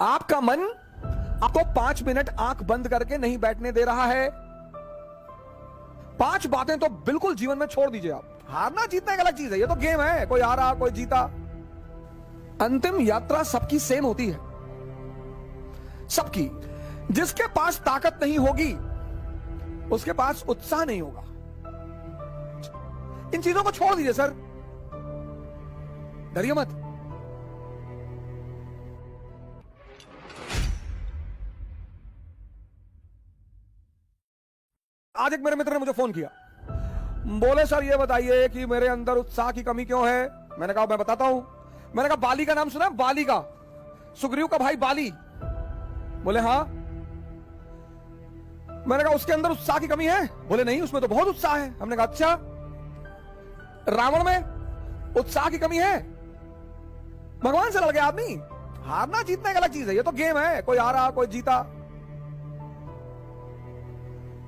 आपका मन आपको 5 मिनट आंख बंद करके नहीं बैठने दे रहा है। 5 बातें तो बिल्कुल जीवन में छोड़ दीजिए आप। हारना जीतना एक अलग चीज है, ये तो गेम है, कोई हारा कोई जीता। अंतिम यात्रा सबकी सेम होती है, सबकी। जिसके पास ताकत नहीं होगी उसके पास उत्साह नहीं होगा। इन चीजों को छोड़ दीजिए सर, डरिए मत। आज एक मेरे मित्र ने मुझे फोन किया, बोले सर ये बताइए कि मेरे अंदर उत्साह की कमी क्यों है। मैंने कहा मैं बताता हूं। मैंने कहा बाली का नाम सुना है? बाली का, सुग्रीव का भाई बाली। बोले हाँ। मैंने कहा उसके अंदर उत्साह की कमी है? बोले नहीं, उसमें तो बहुत उत्साह है। हमने कहा अच्छा, रावण में उत्साह की कमी है? भगवान से लड़ गया आदमी। हारना जीतना एक अलग चीज है, ये तो गेम है, कोई हारा कोई जीता।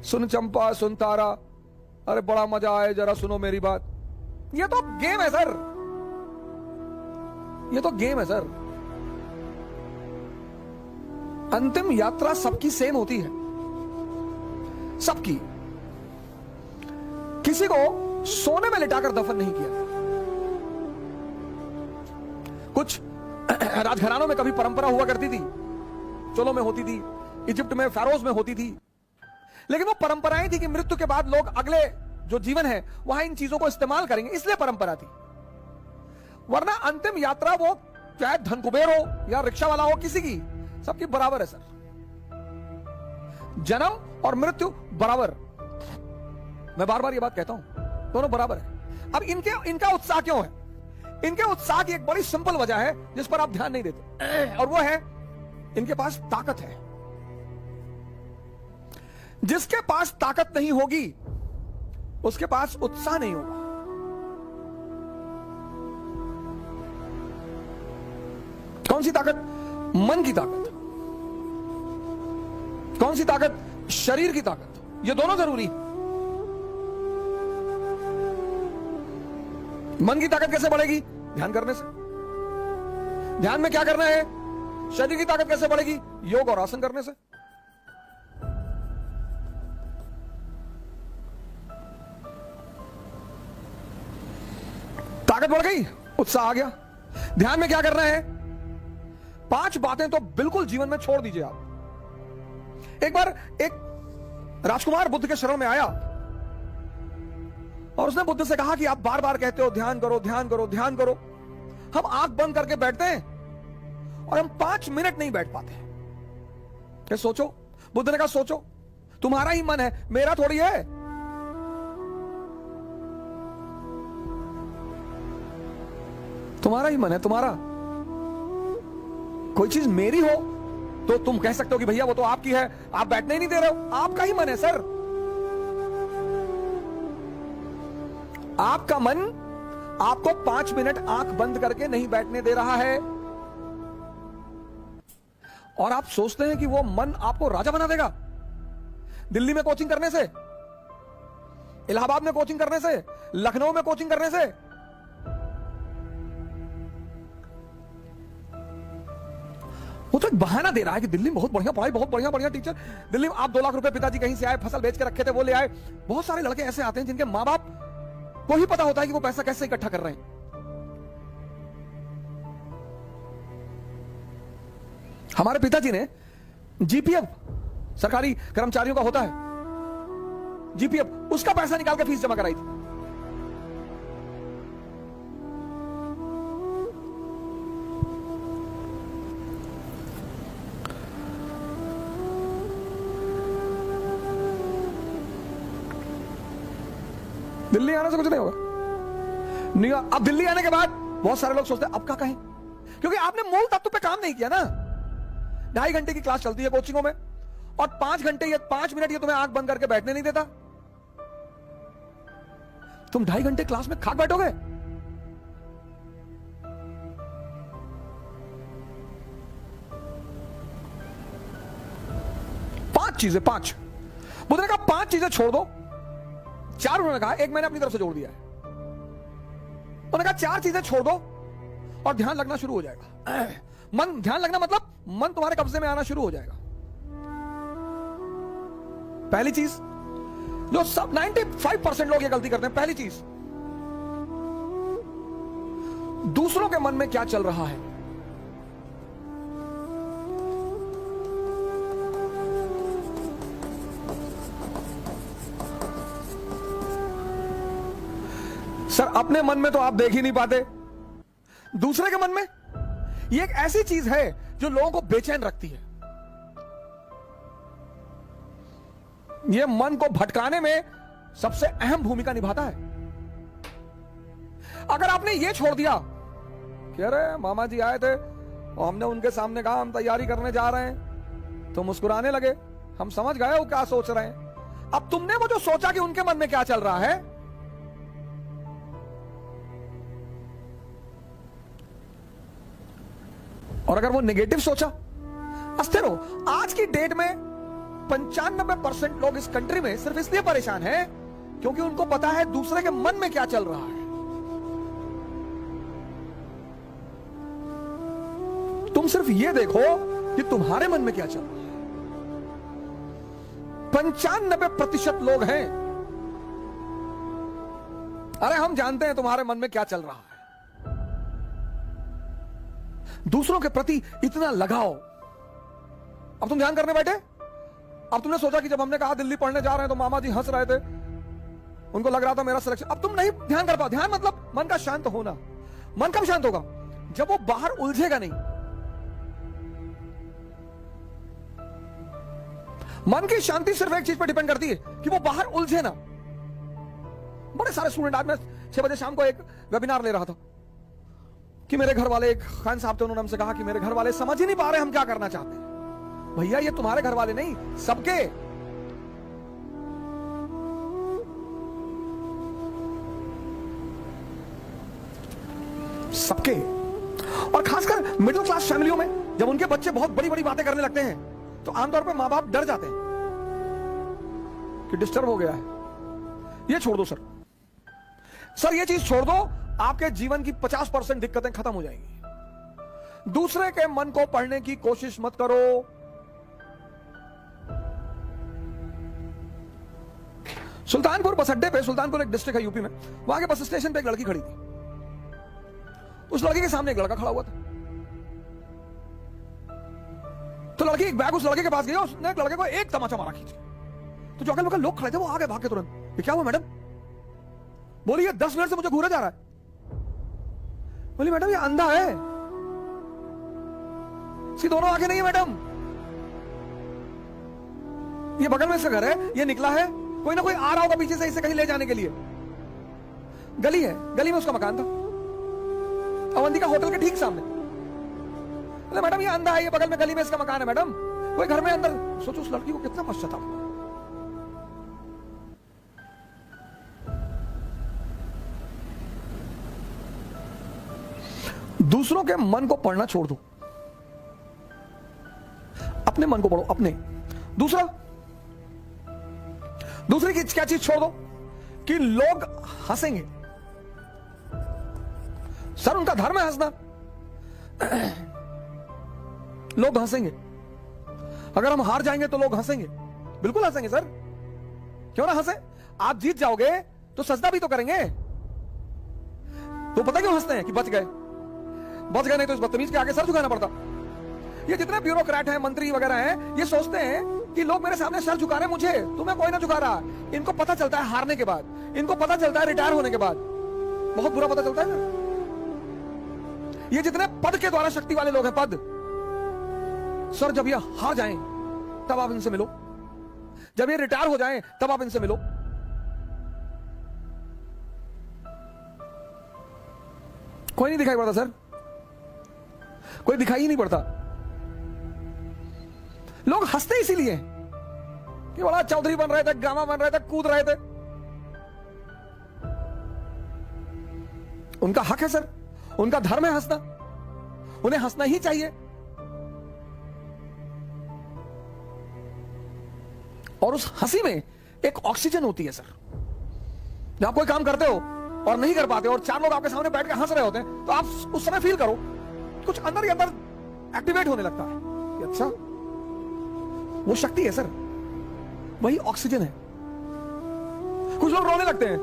सुन चंपा सुन तारा, अरे बड़ा मजा आए, जरा सुनो मेरी बात। ये तो गेम है सर, ये तो गेम है सर। अंतिम यात्रा सबकी सेम होती है, सबकी। किसी को सोने में लिटाकर दफन नहीं किया। कुछ राजघरानों में कभी परंपरा हुआ करती थी, चोलों में होती थी, इजिप्ट में फेरोज में होती थी, लेकिन वो परंपराएं थी कि मृत्यु के बाद लोग अगले जो जीवन है वहां इन चीजों को इस्तेमाल करेंगे, इसलिए परंपरा थी। वरना अंतिम यात्रा वो चाहे धन कुबेर हो या रिक्शा वाला हो, किसी की, सबकी बराबर है सर। जन्म और मृत्यु बराबर। मैं बार बार ये बात कहता हूं, दोनों बराबर है। अब इनका उत्साह क्यों है? इनके उत्साह की एक बड़ी सिंपल वजह है जिस पर आप ध्यान नहीं देते, और वो है इनके पास ताकत है। जिसके पास ताकत नहीं होगी उसके पास उत्साह नहीं होगा। कौन सी ताकत? मन की ताकत। कौन सी ताकत? शरीर की ताकत। ये दोनों जरूरी है। मन की ताकत कैसे बढ़ेगी? ध्यान करने से। ध्यान में क्या करना है? शरीर की ताकत कैसे बढ़ेगी? योग और आसन करने से। ताकत बढ़ गई, उत्साह आ गया। ध्यान में क्या करना है? 5 बातें तो बिल्कुल जीवन में छोड़ दीजिए आप। एक बार एक राजकुमार बुद्ध के शरण में आया और उसने बुद्ध से कहा कि आप बार बार कहते हो ध्यान करो ध्यान करो ध्यान करो, हम आंख बंद करके बैठते हैं और हम 5 मिनट नहीं बैठ पाते। क्या सोचो? बुद्ध ने कहा सोचो, तुम्हारा ही मन है, मेरा थोड़ी है। तुम्हारा ही मन है, तुम्हारा। कोई चीज मेरी हो तो तुम कह सकते हो कि भैया वो तो आपकी है, आप बैठने ही नहीं दे रहे हो। आपका ही मन है सर। आपका मन आपको 5 मिनट आंख बंद करके नहीं बैठने दे रहा है, और आप सोचते हैं कि वो मन आपको राजा बना देगा। दिल्ली में कोचिंग करने से, इलाहाबाद में कोचिंग करने से, लखनऊ में कोचिंग करने से, वो तो एक बहाना दे रहा है कि दिल्ली में बहुत बढ़िया पढ़ाई, बहुत बढ़िया टीचर। दिल्ली में आप 2 लाख रुपए पिताजी कहीं से आए, फसल बेच के रखे थे, वो ले आए। बहुत सारे लड़के ऐसे आते हैं जिनके मां बाप को ही पता होता है कि वो पैसा कैसे इकट्ठा कर रहे हैं। हमारे पिताजी ने जीपीएफ, सरकारी कर्मचारियों का होता है जीपीएफ, उसका पैसा निकाल के फीस जमा कराई थी। दिल्ली आने से कुछ नहीं होगा। नहीं, अब दिल्ली आने के बाद बहुत सारे लोग सोचते हैं अब क्या कहें, क्योंकि आपने मूल तत्व पे काम नहीं किया ना। 2.5 घंटे की क्लास चलती है कोचिंगों में, और 5 घंटे या 5 मिनट ये तुम्हें आंख बंद करके बैठने नहीं देता। तुम 2.5 घंटे क्लास में खाक बैठोगे? पांच चीजें, 5 बुद्ध ने कहा 5 चीजें छोड़ दो। 4 उन्होंने कहा, एक मैंने अपनी तरफ से जोड़ दिया है। उन्होंने कहा 4 चीजें छोड़ दो और ध्यान लगना शुरू हो जाएगा। मन ध्यान लगना मतलब मन तुम्हारे कब्जे में आना शुरू हो जाएगा। पहली चीज जो सब 95% लोग ये गलती करते हैं, पहली चीज दूसरों के मन में क्या चल रहा है। सर अपने मन में तो आप देख ही नहीं पाते, दूसरे के मन में ये एक ऐसी चीज है जो लोगों को बेचैन रखती है। यह मन को भटकाने में सबसे अहम भूमिका निभाता है। अगर आपने यह छोड़ दिया कि अरे मामा जी आए थे और हमने उनके सामने कहा हम तैयारी करने जा रहे हैं, तो मुस्कुराने लगे, हम समझ गए वो क्या सोच रहे हैं। अब तुमने वो जो सोचा कि उनके मन में क्या चल रहा है, और अगर वो नेगेटिव सोचा, अस्थिर हो। आज की डेट में 95% लोग इस कंट्री में सिर्फ इसलिए परेशान हैं क्योंकि उनको पता है दूसरे के मन में क्या चल रहा है। तुम सिर्फ ये देखो कि तुम्हारे मन में क्या चल रहा है। 95% लोग हैं, अरे हम जानते हैं तुम्हारे मन में क्या चल रहा है। दूसरों के प्रति इतना लगाओ। अब तुम ध्यान करने बैठे, अब तुमने सोचा कि जब हमने कहा दिल्ली पढ़ने जा रहे हैं तो मामा जी हंस रहे थे, उनको लग रहा था मेरा सिलेक्शन। अब तुम नहीं ध्यान कर पाओ। ध्यान मतलब मन का शांत होना। मन कब शांत होगा? जब वो बाहर उलझेगा नहीं। मन की शांति सिर्फ एक चीज पर डिपेंड करती है कि वो बाहर उलझे ना। बड़े सारे स्टूडेंट, आज मैं 6 बजे शाम को एक वेबिनार ले रहा था कि मेरे घर वाले, एक खान साहब थे, उन्होंने हमसे कहा कि मेरे घर वाले समझ ही नहीं पा रहे हम क्या करना चाहते हैं। भैया ये तुम्हारे घर वाले नहीं, सबके। सबके। और खासकर मिडिल क्लास फैमिलियों में जब उनके बच्चे बहुत बड़ी बड़ी बातें करने लगते हैं तो आमतौर पर मां बाप डर जाते हैं कि डिस्टर्ब हो गया है। ये छोड़ दो सर, ये चीज छोड़ दो, आपके जीवन की 50% दिक्कतें खत्म हो जाएंगी। दूसरे के मन को पढ़ने की कोशिश मत करो। सुल्तानपुर बस अड्डे पे, सुल्तानपुर एक डिस्ट्रिक्ट है यूपी में, वहां के बस स्टेशन पे एक लड़की खड़ी थी। उस लड़की के सामने एक लड़का खड़ा हुआ था। तो लड़की एक बैग उस लड़के के पास गई और उसने एक लड़के को एक तमाचा मारा खींच। तो जो अगल लोग खड़े थे वो आगे भाग के तुरंत, ये क्या हुआ मैडम? बोली ये 10 मिनट से मुझे घूरा जा रहा है। बोली मैडम ये अंधा है, इसकी दोनों आंखें नहीं है मैडम। ये बगल में इसका घर है, ये निकला है, कोई ना कोई आ रहा होगा पीछे से इसे कहीं ले जाने के लिए। गली है, गली में उसका मकान था, अवंतिका होटल के ठीक सामने। बोले मैडम ये अंधा है, ये बगल में गली में इसका मकान है मैडम, कोई घर में अंदर। सोचो उस लड़की को कितना पश्चाताप हुआ। दूसरों के मन को पढ़ना छोड़ दो, अपने मन को पढ़ो। अपने दूसरी की क्या चीज छोड़ दो कि लोग हंसेंगे। सर उनका धर्म है हंसना, लोग हंसेंगे। अगर हम हार जाएंगे तो लोग हंसेंगे, बिल्कुल हंसेंगे सर, क्यों ना हंसे। आप जीत जाओगे तो सजदा भी तो करेंगे। तो पता क्यों हंसते हैं कि बच गए, नहीं तो इस बदतमीज के आगे सर झुकाना पड़ता। ये जितने ब्यूरोक्रेट हैं, मंत्री वगैरह हैं, ये सोचते हैं कि लोग मेरे सामने सर झुका रहे हैं, मुझे तुम्हें कोई ना झुका रहा। इनको पता चलता है हारने के बाद, इनको पता चलता है रिटायर होने के बाद, बहुत बुरा पता चलता है ना। ये जितने पद के द्वारा शक्ति वाले लोग हैं, पद, सर जब ये हार जाएं तब आप इनसे मिलो, जब ये रिटायर हो जाएं तब आप इनसे मिलो। कोई नहीं दिखाई पड़ता सर, कोई दिखाई ही नहीं पड़ता। लोग हंसते इसीलिए कि बड़ा चौधरी बन रहे थे, ड्रामा बन रहे थे, कूद रहे थे। उनका हक है सर, उनका धर्म है हंसना, उन्हें हंसना ही चाहिए। और उस हंसी में एक ऑक्सीजन होती है सर। जब आप कोई काम करते हो और नहीं कर पाते और 4 लोग आपके सामने बैठ के हंस रहे होते हैं, तो आप उस समय फील करो कुछ अंदर ही अंदर एक्टिवेट होने लगता है कि अच्छा वो शक्ति है सर, वही ऑक्सीजन है। कुछ लोग रोने लगते हैं,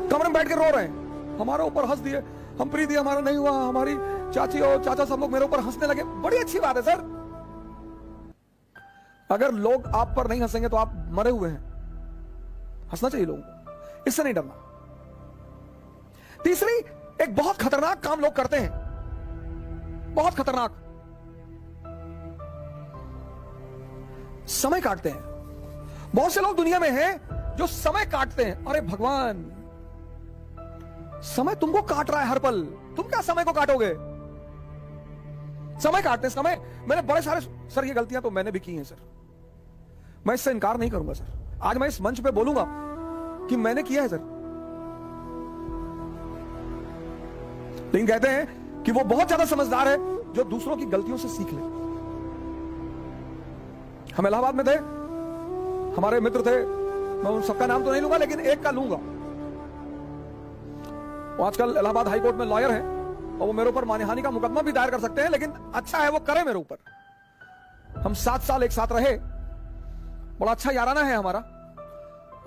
कमरे में बैठ के रो रहे हैं, हमारे ऊपर हंस दिए, हम प्रीति हमारा नहीं हुआ, हमारी चाची और चाचा सब लोग मेरे ऊपर हंसने लगे। बड़ी अच्छी बात है सर, अगर लोग आप पर नहीं हंसेंगे तो आप मरे हुए हैं। हंसना चाहिए लोगों को, इससे नहीं डरना। तीसरी, एक बहुत खतरनाक काम लोग करते हैं, बहुत खतरनाक, समय काटते हैं। बहुत से लोग दुनिया में हैं जो समय काटते हैं। अरे भगवान, समय तुमको काट रहा है हर पल, तुम क्या समय को काटोगे? समय काटते, समय मैंने बड़े सारे सर, ये गलतियां तो मैंने भी की हैं सर, मैं इससे इनकार नहीं करूंगा सर। आज मैं इस मंच पे बोलूंगा कि मैंने किया है सर, लेकिन कहते हैं कि वो बहुत ज्यादा समझदार है जो दूसरों की गलतियों से सीख ले। हम इलाहाबाद में थे, हमारे मित्र थे, मैं उन सबका नाम तो नहीं लूंगा लेकिन एक का लूंगा। वो आजकल इलाहाबाद हाईकोर्ट में लॉयर है और वो मेरे ऊपर मानहानि का मुकदमा भी दायर कर सकते हैं, लेकिन अच्छा है वो करे मेरे ऊपर। हम 7 साल एक साथ रहे, बड़ा अच्छा याराना है हमारा,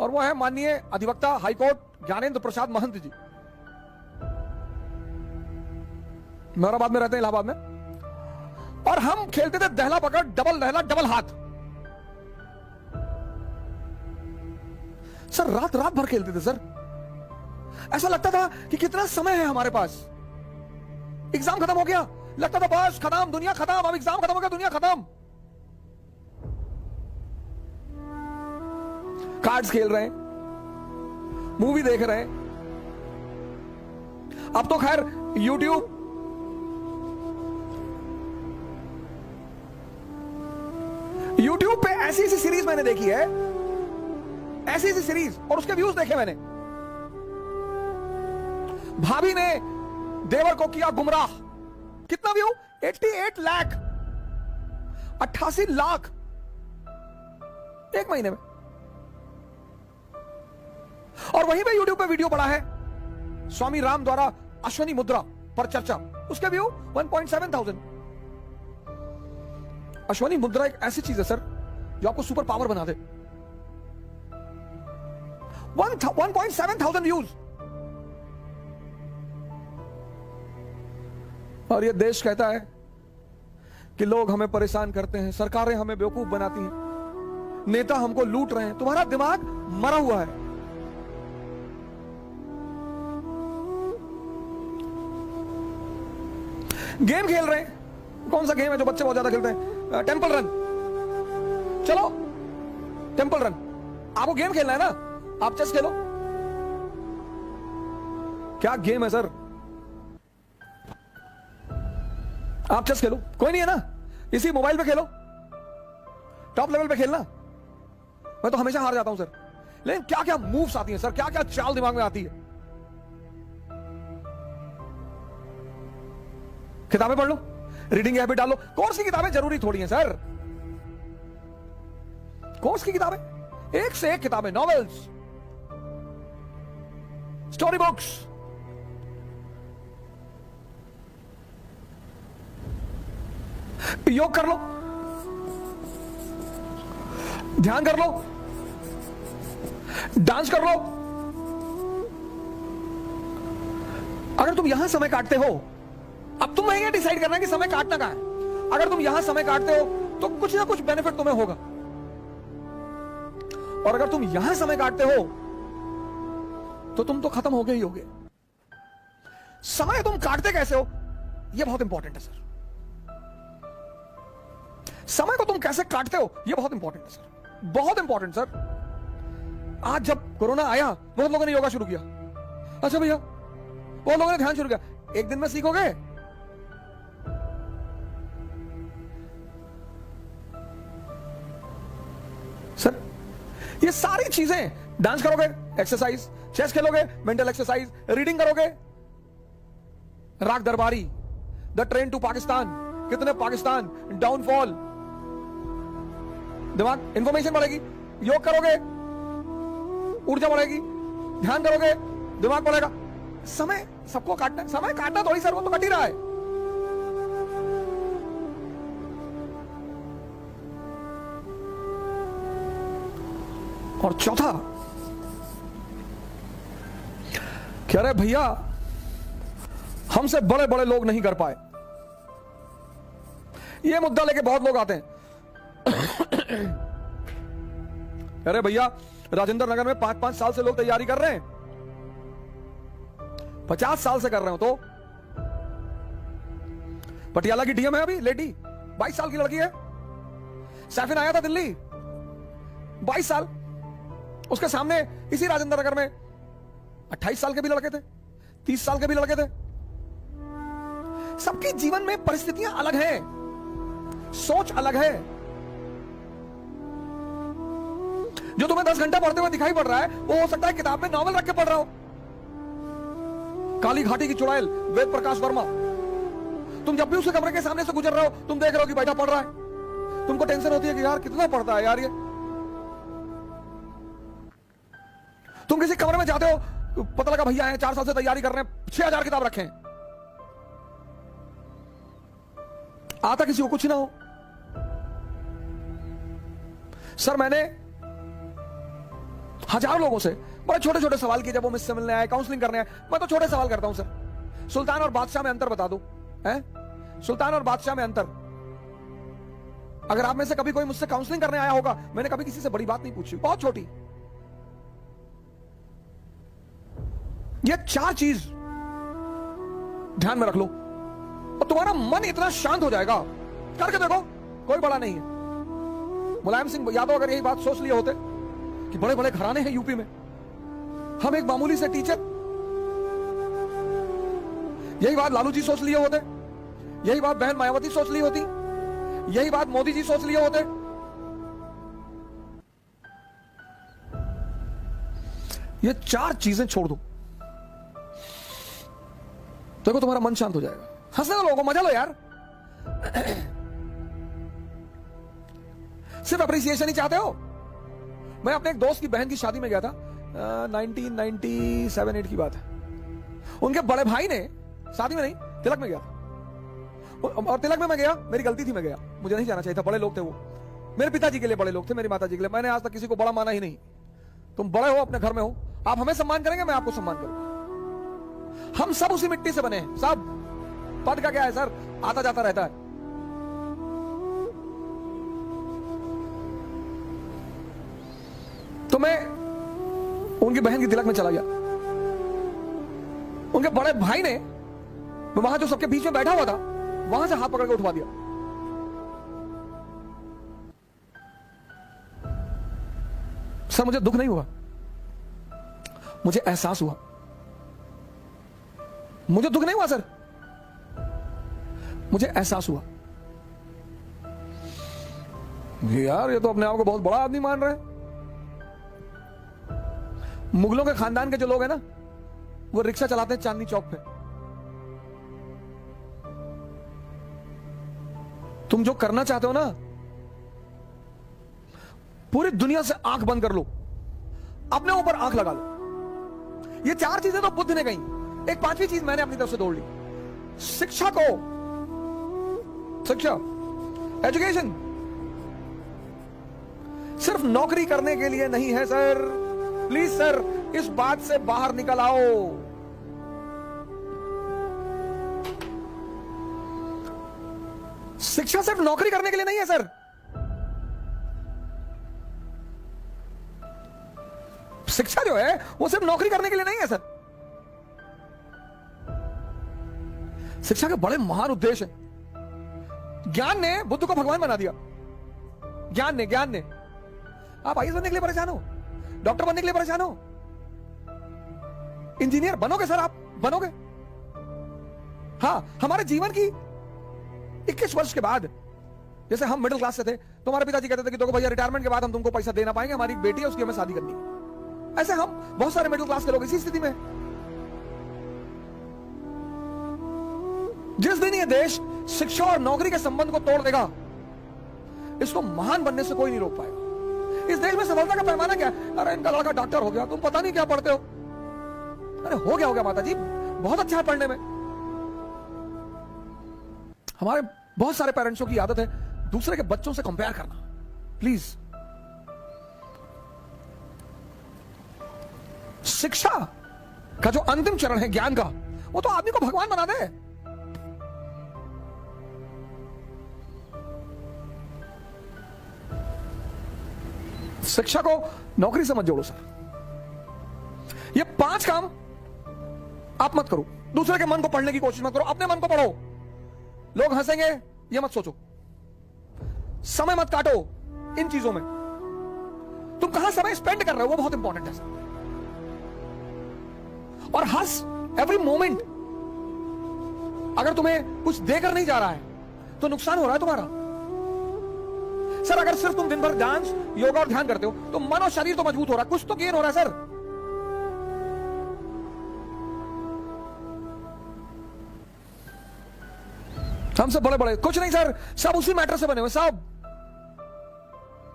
और वो है माननीय अधिवक्ता हाईकोर्ट ज्ञानेंद्र प्रसाद महंत जी, मेहराबाद में रहते हैं, इलाहाबाद में। और हम खेलते थे दहला पकड़, डबल दहला, डबल हाथ। सर रात रात भर खेलते थे सर, ऐसा लगता था कि कितना समय है हमारे पास। एग्जाम खत्म हो गया, लगता था बस खत्म, दुनिया खत्म, अब एग्जाम खत्म हो गया, दुनिया खत्म। कार्ड्स खेल रहे हैं, मूवी देख रहे हैं। अब तो खैर यूट्यूब पे ऐसी ऐसी सीरीज मैंने देखी है, ऐसी ऐसी सीरीज, और उसके व्यूज देखे मैंने। भाभी ने देवर को किया गुमराह, कितना व्यू? 88 लाख, 88 लाख एक महीने में। और वहीं पे यूट्यूब पे वीडियो पड़ा है स्वामी राम द्वारा अश्वनी मुद्रा पर चर्चा, उसके व्यू 1.7 अश्वनी मुद्रा एक ऐसी चीज है सर जो आपको सुपर पावर बना दे। 1.7 व्यूज। और ये देश कहता है कि लोग हमें परेशान करते हैं, सरकारें हमें बेवकूफ बनाती हैं, नेता हमको लूट रहे हैं। तुम्हारा दिमाग मरा हुआ है। गेम खेल रहे हैं, कौन सा गेम है जो बच्चे बहुत ज्यादा खेलते हैं? Temple run. चलो टेंपल रन, आपको गेम खेलना है ना, आप चेस खेलो। क्या गेम है सर? आप चेस खेलो, कोई नहीं है ना, इसी मोबाइल पे खेलो, टॉप लेवल पे खेलना। मैं तो हमेशा हार जाता हूं सर, लेकिन क्या क्या मूव्स आती हैं सर, क्या क्या चाल दिमाग में आती है। किताबें पढ़ लो, रीडिंग हैबिट डालो। कोर्स की किताबें जरूरी थोड़ी हैं सर, कोर्स की किताबें, एक से एक किताबें, नॉवेल्स, स्टोरी बुक्स। योग कर लो, ध्यान कर लो, डांस कर लो। अगर तुम यहां समय काटते हो, अब तुम ये डिसाइड करना है कि समय काटना कहां है। अगर तुम यहां समय काटते हो तो कुछ ना कुछ बेनिफिट तुम्हें होगा, और अगर तुम यहां समय काटते हो तो तुम तो खत्म हो गए ही होगे। समय तुम काटते कैसे हो, यह बहुत इंपॉर्टेंट है सर। समय को तुम कैसे काटते हो, यह बहुत इंपॉर्टेंट है सर, बहुत इंपॉर्टेंट सर। आज जब कोरोना आया, बहुत लोगों ने योगा शुरू किया। अच्छा भैया, बहुत लोगों ने ध्यान शुरू किया। एक दिन में सीखोगे? सर ये सारी चीजें, डांस करोगे एक्सरसाइज, चेस खेलोगे मेंटल एक्सरसाइज, रीडिंग करोगे, राग दरबारी, द ट्रेन टू पाकिस्तान, कितने पाकिस्तान, डाउनफॉल, दिमाग, इंफॉर्मेशन बढ़ेगी। योग करोगे, ऊर्जा बढ़ेगी। ध्यान करोगे, दिमाग बढ़ेगा। समय सबको काटना है, समय काटना थोड़ी सर, वो तो कट ही रहा है। और चौथा, कह रहे भैया हमसे बड़े बड़े लोग नहीं कर पाए। ये मुद्दा लेके बहुत लोग आते हैं। कह रहे भैया राजेंद्र नगर में 5-5 साल से लोग तैयारी कर रहे हैं, 50 साल से कर रहे हो। तो पटियाला की डीएम है अभी लेडी, 22 साल की लड़की है। सैफिन आया था दिल्ली, 22 साल। उसके सामने इसी राजेंद्र नगर में 28 साल के भी लड़के थे, 30 साल के भी लड़के थे। सबके जीवन में परिस्थितियां अलग हैं, सोच अलग है। जो तुम्हें 10 घंटा पढ़ते हुए दिखाई पड़ रहा है, वो हो सकता है किताब में नॉवल रख के पढ़ रहा हो। काली घाटी की चुड़ैल वेद प्रकाश वर्मा, तुम जब भी उसके कमरे के सामने से गुजर रहे हो, तुम देख रहे हो कि बैठा पढ़ रहा है। तुमको टेंशन होती है कि यार कितना पढ़ता है यार ये। तुम किसी कमरे में जाते हो, पता लगा भैया हैं 4 साल से तैयारी कर रहे हैं, 6000 किताब रखे हैं। आता किसी को कुछ ना हो। सर मैंने हजारों लोगों से बड़े छोटे छोटे सवाल किए जब वो मुझसे मिलने आए, काउंसलिंग करने आए। मैं तो छोटे सवाल करता हूं सर, सुल्तान और बादशाह में अंतर बता दो। सुल्तान और बादशाह में अंतर। अगर आप में से कभी कोई मुझसे काउंसलिंग करने आया होगा, मैंने कभी किसी से बड़ी बात नहीं पूछी, बहुत छोटी। ये 4 चीज ध्यान में रख लो और तुम्हारा मन इतना शांत हो जाएगा। करके देखो, कोई बड़ा नहीं है। मुलायम सिंह यादव अगर यही बात सोच लिए होते कि बड़े बड़े घराने हैं यूपी में, हम एक मामूली से टीचर, यही बात लालू जी सोच लिए होते, यही बात बहन मायावती सोच ली होती, यही बात मोदी जी सोच लिए होते। ये 4 चीजें छोड़ दो, देखो तुम्हारा मन शांत हो जाएगा। हंसने दो लोगों को, मजा लो यार। सिर्फ अप्रिसिएशन ही चाहते हो। मैं अपने एक दोस्त की बहन की शादी में गया था, 1997-8 की बात है। उनके बड़े भाई ने, शादी में नहीं, तिलक में गया था। और तिलक में मैं गया, मेरी गलती थी, मैं गया, मुझे नहीं जाना चाहिए था। बड़े लोग थे वो, मेरे पिताजी के लिए बड़े लोग थे, मेरी माता जी के लिए। मैंने आज तक किसी को बड़ा माना ही नहीं। तुम बड़े हो, अपने घर में हो, आप हमें सम्मान करेंगे, मैं आपको सम्मान करूंगा। हम सब उसी मिट्टी से बने हैं, सब। पद का क्या है सर, आता जाता रहता है। तो मैं उनकी बहन की तिलक में चला गया। उनके बड़े भाई ने, वहां जो सबके बीच में बैठा हुआ था, वहां से हाथ पकड़ के उठवा दिया। सर मुझे दुख नहीं हुआ, मुझे एहसास हुआ। मुझे दुख नहीं हुआ सर, मुझे एहसास हुआ यार ये तो अपने आप को बहुत बड़ा आदमी मान रहे हैं। मुगलों के खानदान के जो लोग हैं ना, वो रिक्शा चलाते हैं चांदनी चौक पे। तुम जो करना चाहते हो ना, पूरी दुनिया से आंख बंद कर लो, अपने ऊपर आंख लगा लो। ये 4 चीजें तो बुद्ध ने कही, एक 5वीं चीज मैंने अपनी तरफ से जोड़ ली। शिक्षा को, शिक्षा, एजुकेशन सिर्फ नौकरी करने के लिए नहीं है सर। प्लीज सर, इस बात से बाहर निकल आओ। शिक्षा सिर्फ नौकरी करने के लिए नहीं है सर। शिक्षा जो है वो सिर्फ नौकरी करने के लिए नहीं है सर। शिक्षा के बड़े महान उद्देश्य हैं। ज्ञान ने बुद्ध को भगवान बना दिया। ज्ञान ने आप आईएएस बनने के लिए परेशान हो, डॉक्टर बनने के लिए परेशान हो, इंजीनियर बनोगे सर, आप बनोगे। हाँ, हमारे जीवन की 21 वर्ष के बाद, जैसे हम मिडिल क्लास से थे, तो हमारे पिताजी कहते थे कि देखो भैया रिटायरमेंट के बाद हम तुमको पैसा दे ना पाएंगे, हमारी बेटी है उसकी हमें शादी करनी है। ऐसे हम बहुत सारे मिडिल क्लास के लोग इसी स्थिति में। जिस दिन ये देश शिक्षा और नौकरी के संबंध को तोड़ देगा, इसको महान बनने से कोई नहीं रोक पाएगा। इस देश में सफलता का पैमाना क्या है? अरे इनका लड़का डॉक्टर हो गया, तुम पता नहीं क्या पढ़ते हो। अरे हो गया माता जी, बहुत अच्छा है पढ़ने में। हमारे बहुत सारे पेरेंट्सों की आदत है दूसरे के बच्चों से कंपेयर करना। प्लीज, शिक्षा का जो अंतिम चरण है ज्ञान का, वो तो आदमी को भगवान बना दे। शिक्षा को नौकरी से मत जोड़ो सर। ये 5 काम आप मत करो। दूसरे के मन को पढ़ने की कोशिश मत करो, अपने मन को पढ़ो। लोग हंसेंगे ये मत सोचो। समय मत काटो इन चीजों में। तुम कहां समय स्पेंड कर रहे हो वो बहुत इंपॉर्टेंट है सर। और हंस एवरी मोमेंट। अगर तुम्हें कुछ देकर नहीं जा रहा है तो नुकसान हो रहा है तुम्हारा सर। अगर सिर्फ तुम दिन भर डांस, योगा और ध्यान करते हो तो मन और शरीर तो मजबूत हो रहा है, कुछ तो गेन हो रहा है सर। हम सब बड़े बड़े कुछ नहीं सर, सब उसी मैटर से बने हुए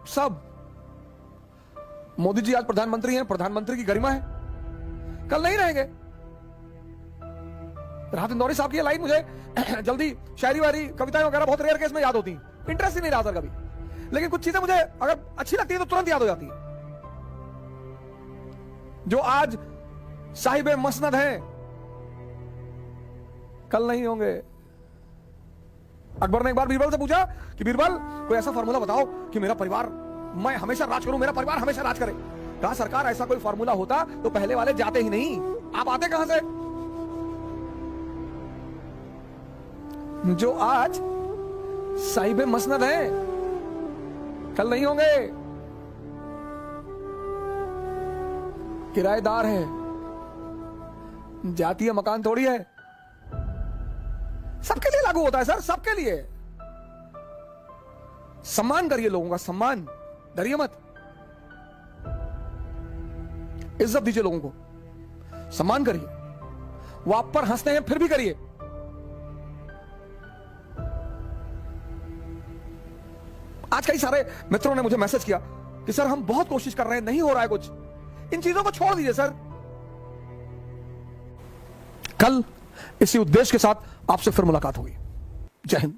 सब। मोदी जी आज प्रधानमंत्री हैं, प्रधानमंत्री की गरिमा है, कल नहीं रहेंगे। राहत इंदौरी साहब की लाइन मुझे जल्दी शायरी वारी कविताएं वगैरह बहुत रेयर केस में याद होती, इंटरेस्ट ही नहीं रहा सर कभी, लेकिन कुछ चीजें मुझे अगर अच्छी लगती है तो तुरंत याद हो जाती है। जो आज साहिबे मसनद हैं कल नहीं होंगे। अकबर ने एक बार बीरबल से पूछा कि बीरबल कोई ऐसा फार्मूला बताओ कि मेरा परिवार, मैं हमेशा राज करूं, मेरा परिवार हमेशा राज करे। कहा सरकार ऐसा कोई फार्मूला होता तो पहले वाले जाते ही नहीं, आप आते कहां से? जो आज साहिबे मसनद हैं कल नहीं होंगे, किराएदार है, जातीय मकान थोड़ी है। सबके लिए लागू होता है सर, सबके लिए। सम्मान करिए लोगों का, सम्मान डरिए मत, इज्जत दीजिए लोगों को, सम्मान करिए। वो आप पर हंसते हैं फिर भी करिए। आज कई सारे मित्रों ने मुझे मैसेज किया कि सर हम बहुत कोशिश कर रहे हैं, नहीं हो रहा है कुछ। इन चीजों को छोड़ दीजिए सर। कल इसी उद्देश्य के साथ आपसे फिर मुलाकात होगी। जय हिंद।